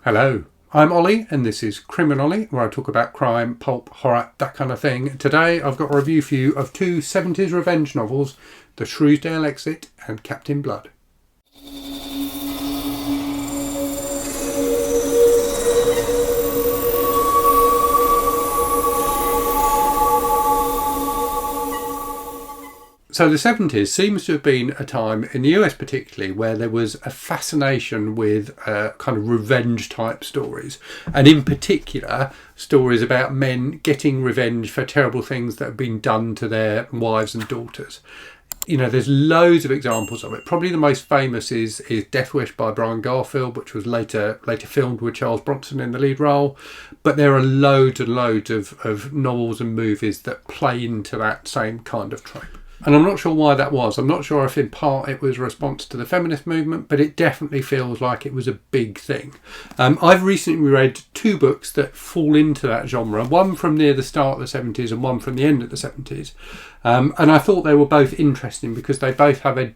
Hello, I'm Ollie and this is Criminally, where I talk about crime, pulp, horror, that kind of thing. Today I've got a review for you of two 70s revenge novels, The Shrewsdale Exit and Captain Blood. So the 70s seems to have been a time, in the US particularly, where there was a fascination with kind of revenge type stories. And in particular, stories about men getting revenge for terrible things that have been done to their wives and daughters. You know, there's loads of examples of it. Probably the most famous is Death Wish by Brian Garfield, which was later filmed with Charles Bronson in the lead role. But there are loads and loads of novels and movies that play into that same kind of trope. And I'm not sure why that was. I'm not sure if in part it was a response to the feminist movement, but it definitely feels like it was a big thing. I've recently read two books that fall into that genre, one from near the start of the 70s and one from the end of the 70s. And I thought they were both interesting because they both have a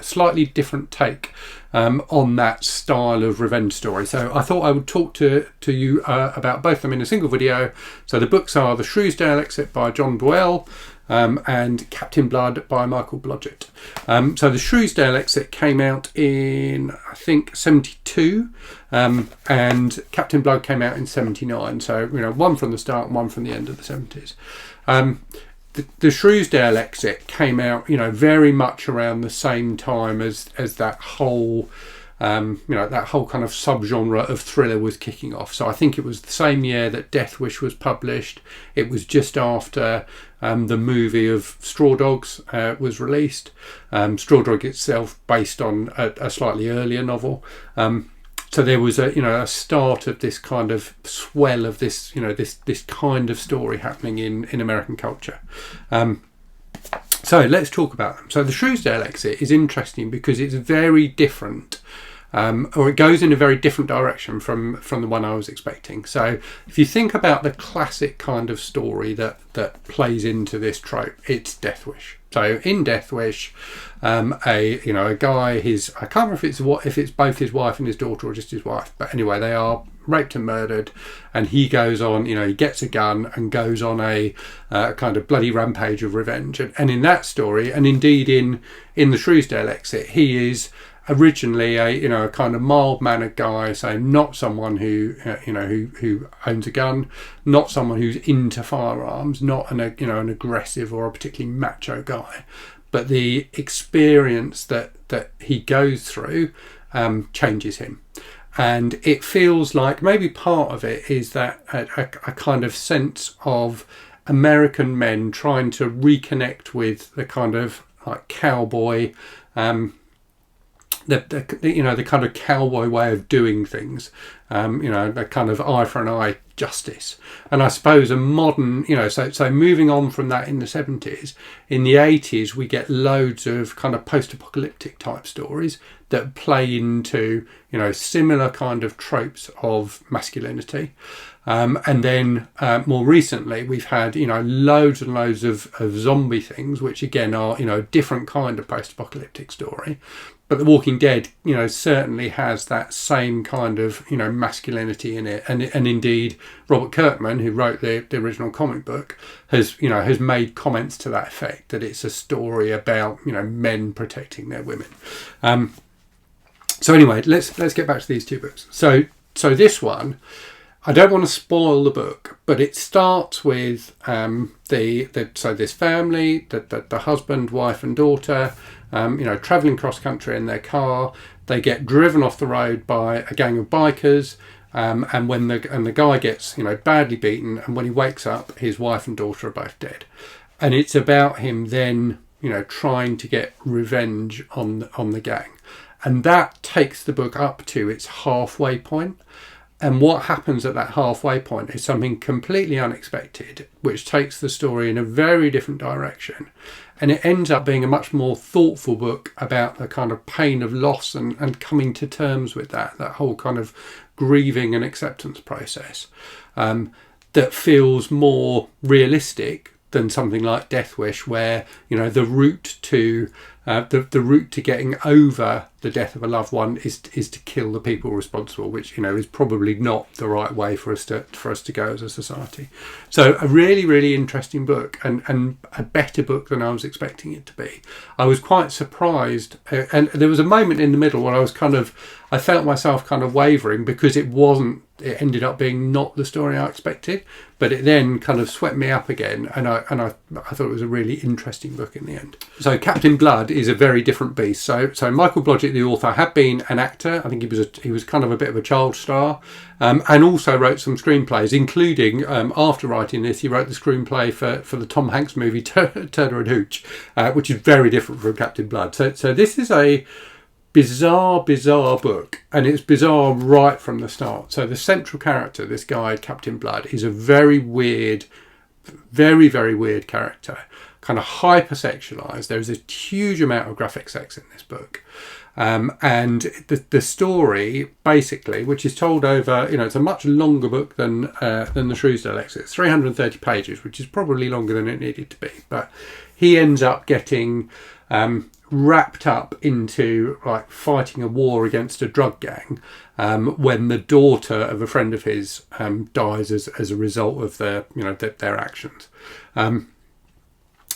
slightly different take on that style of revenge story. So I thought I would talk to you about both of them in a single video. So the books are The Shrewsdale Exit by John Buell, and Captain Blood by Michael Blodgett. So the Shrewsdale Exit came out in, I think, 72, and Captain Blood came out in 79. So, you know, one from the start and one from the end of the 70s. The Shrewsdale Exit came out, you know, very much around the same time as that whole that whole kind of subgenre of thriller was kicking off. So I think it was the same year that Death Wish was published. It was just after the movie of Straw Dogs was released. Straw Dog itself based on a slightly earlier novel. So there was a start of this kind of swell of this kind of story happening in American culture. So let's talk about them. So the Shrewsdale Exit is interesting because it's very different, or it goes in a very different direction from the one I was expecting. So if you think about the classic kind of story that plays into this trope, it's Death Wish. So in Death Wish, a guy, I can't remember if it's both his wife and his daughter or just his wife, but anyway, they are raped and murdered, and he goes on, he gets a gun and goes on a kind of bloody rampage of revenge. And in that story, and indeed in the Shrewsdale Exit, he is originally a kind of mild-mannered guy, so not someone who owns a gun, not someone who's into firearms, not an aggressive or a particularly macho guy, but the experience that he goes through changes him. And it feels like maybe part of it is that a kind of sense of American men trying to reconnect with the kind of like cowboy, the kind of cowboy way of doing things, the kind of eye for an eye justice. And I suppose a modern, so moving on from that in the 70s, in the 80s we get loads of kind of post-apocalyptic type stories that play into, similar kind of tropes of masculinity. And then more recently we've had, loads and loads of zombie things, which again are, a different kind of post-apocalyptic story. But The Walking Dead, certainly has that same kind of, masculinity in it. And indeed, Robert Kirkman, who wrote the original comic book, has made comments to that effect, that it's a story about, men protecting their women. So anyway, let's get back to these two books. So this one, I don't want to spoil the book, but it starts with this family, the husband, wife and daughter, travelling cross country in their car. They get driven off the road by a gang of bikers, and when the guy gets badly beaten, and when he wakes up, his wife and daughter are both dead. And it's about him then trying to get revenge on the gang, and that takes the book up to its halfway point. And what happens at that halfway point is something completely unexpected, which takes the story in a very different direction. And it ends up being a much more thoughtful book about the kind of pain of loss and coming to terms with that whole kind of grieving and acceptance process, that feels more realistic than something like Death Wish, where the route to the route to getting over the death of a loved one is to kill the people responsible, which is probably not the right way for us to go as a society. So a really, really interesting book, and a better book than I was expecting it to be. I was quite surprised, and there was a moment in the middle when I felt myself kind of wavering, because it ended up being not the story I expected, but it then kind of swept me up again, and I thought it was a really interesting book in the end. So Captain Blood is a very different beast. So Michael Blodgett, the author, had been an actor. I think he was kind of a bit of a child star, and also wrote some screenplays, including after writing this, he wrote the screenplay for the Tom Hanks movie Turner and Hooch, which is very different from Captain Blood. So this is a bizarre book, and it's bizarre right from the start. So the central character, this guy Captain Blood, is a very weird, very, very weird character, kind of hypersexualized. There's a huge amount of graphic sex in this book, and the story basically, which is told over, it's a much longer book than the Shrewsdale exit. It's 330 pages, which is probably longer than it needed to be, but he ends up getting wrapped up into like fighting a war against a drug gang when the daughter of a friend of his dies as a result of their actions.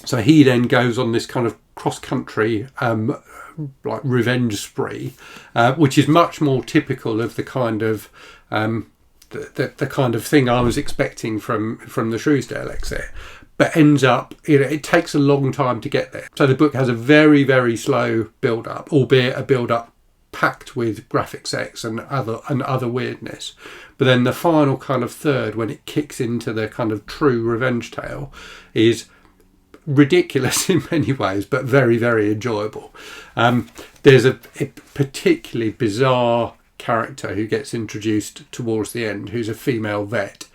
So he then goes on this kind of cross-country like revenge spree, which is much more typical of the kind of the kind of thing I was expecting from the Shrewsdale exit. But ends up, it takes a long time to get there. So the book has a very, very slow build-up, albeit a build-up packed with graphic sex and other weirdness. But then the final kind of third, when it kicks into the kind of true revenge tale, is ridiculous in many ways, but very, very enjoyable. There's a particularly bizarre character who gets introduced towards the end, who's a female vet,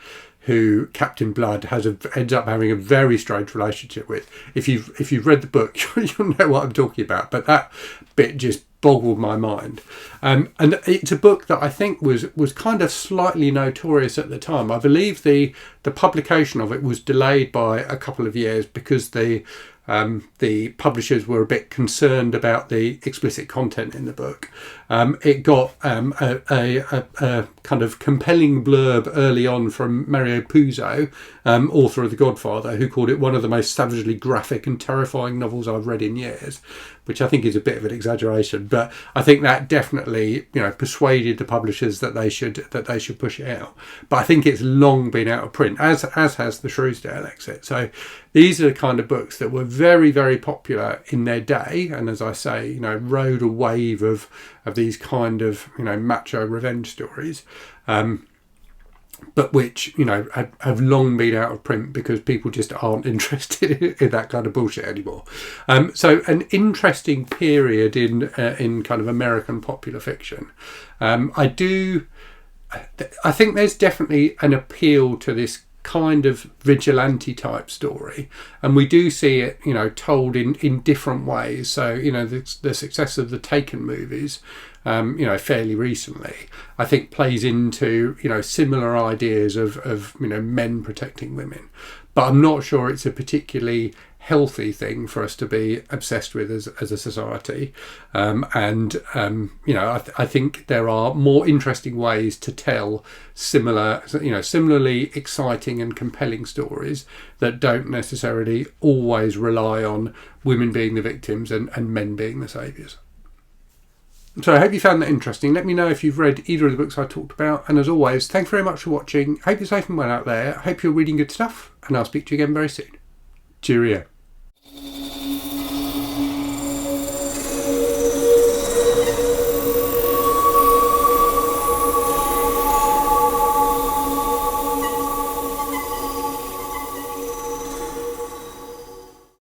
who Captain Blood ends up having a very strange relationship with. If you've read the book, you'll know what I'm talking about. But that bit just boggled my mind. And it's a book that I think was kind of slightly notorious at the time. I believe the publication of it was delayed by a couple of years because the publishers were a bit concerned about the explicit content in the book. It got a kind of compelling blurb early on from Mario Puzo, author of The Godfather, who called it one of the most savagely graphic and terrifying novels I've read in years, which I think is a bit of an exaggeration, but I think that definitely persuaded the publishers that they should push it out. But I think it's long been out of print, as has the Shrewsdale exit. So these are the kind of books that were very, very popular in their day, and as I say, rode a wave of these kind of macho revenge stories, but which have long been out of print because people just aren't interested in that kind of bullshit anymore. So an interesting period in kind of American popular fiction. I think there's definitely an appeal to this kind of vigilante type story, and we do see it told in different ways. So the success of the Taken movies fairly recently, I think plays into similar ideas of men protecting women, but I'm not sure it's a particularly healthy thing for us to be obsessed with as a society. I think there are more interesting ways to tell similarly exciting and compelling stories that don't necessarily always rely on women being the victims and men being the saviours. So I hope you found that interesting. Let me know if you've read either of the books I talked about. And as always, thanks very much for watching. Hope you're safe and well out there. Hope you're reading good stuff. And I'll speak to you again very soon. Cheerio.